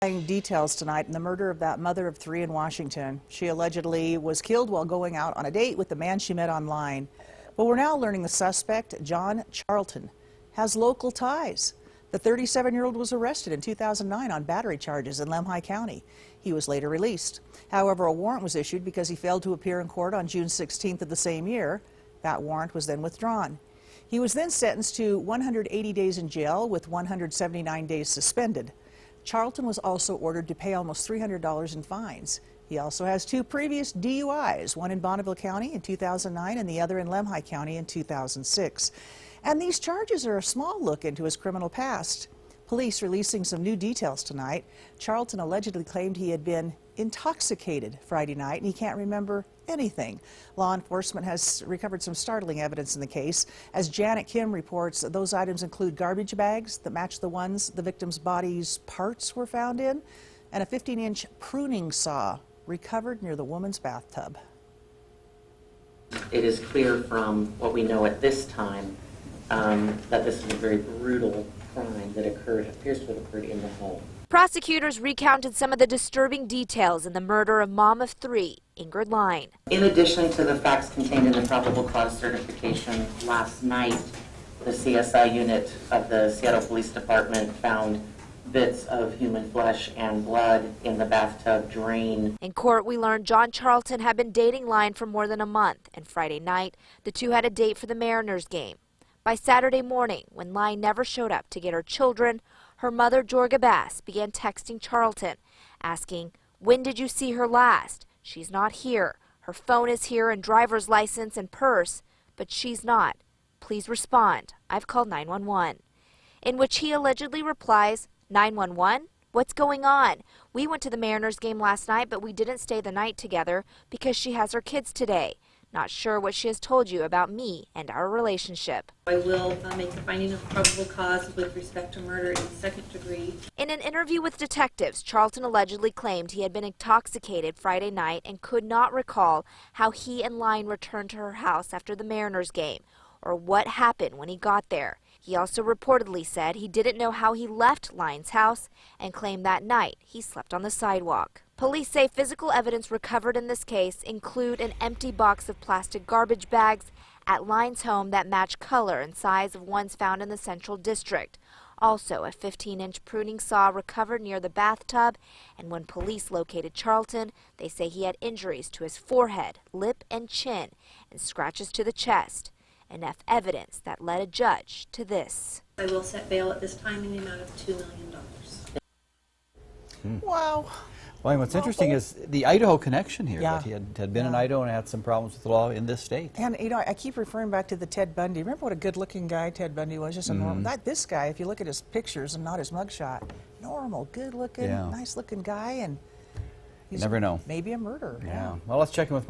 Details tonight in the murder of that mother of three in Washington. She allegedly was killed while going out on a date with the man she met online. But we're now learning the suspect, John Charlton, has local ties. The 37-year-old was arrested in 2009 on battery charges in Lemhi County. He was later released. However, a warrant was issued because he failed to appear in court on June 16th of the same year. That warrant was then withdrawn. He was then sentenced to 180 days in jail with 179 days suspended. Charlton was also ordered to pay almost $300 in fines. He also has two previous DUIs, one in Bonneville County in 2009 and the other in Lemhi County in 2006. And these charges are a small look into his criminal past. Police releasing some new details tonight. Charlton allegedly claimed he had been intoxicated Friday night and he can't remember anything. Law enforcement has recovered some startling evidence in the case. As Janet Kim reports, those items include garbage bags that match the ones the victim's body's parts were found in, and a 15-inch pruning saw recovered near the woman's bathtub. It is clear from what we know at this time that this is a very brutal crime that appears to have occurred in the home. Prosecutors recounted some of the disturbing details in the murder of mom of three, Ingrid Line. In addition to the facts contained in the probable cause certification, last night the CSI unit of the Seattle Police Department found bits of human flesh and blood in the bathtub drain. In court, we learned John Charlton had been dating Line for more than a month, and Friday night, the two had a date for the Mariners game. By Saturday morning, when Line never showed up to get her children, her mother, Jorga Bass, began texting Charlton, asking, "When did you see her last? She's not here. Her phone is here and driver's license and purse, but she's not. Please respond. I've called 911. In which he allegedly replies, 911? What's going on? We went to the Mariners game last night, but we didn't stay the night together because she has her kids today. Not sure what she has told you about me and our relationship." I will make a finding of probable cause with respect to murder in the second degree. In an interview with detectives, Charlton allegedly claimed he had been intoxicated Friday night and could not recall how he and Line returned to her house after the Mariners game or what happened when he got there. He also reportedly said he didn't know how he left Line's house and claimed that night he slept on the sidewalk. Police say physical evidence recovered in this case include an empty box of plastic garbage bags at Line's home that match color and size of ones found in the Central District. Also, a 15-inch pruning saw recovered near the bathtub, and when police located Charlton, they say he had injuries to his forehead, lip, and chin, and scratches to the chest. Enough evidence that led a judge to this. I will set bail at this time in the amount of $2 million. Wow. Well, what's interesting is the Idaho connection here. Yeah. That he had been in Idaho and had some problems with the law in this state. And, you know, I keep referring back to the Ted Bundy. Remember what a good-looking guy Ted Bundy was? Just a normal, not this guy, if you look at his pictures and not his mugshot. Normal, good-looking, nice-looking guy, and he's You never know. maybe a murderer. Yeah. Well, let's check in with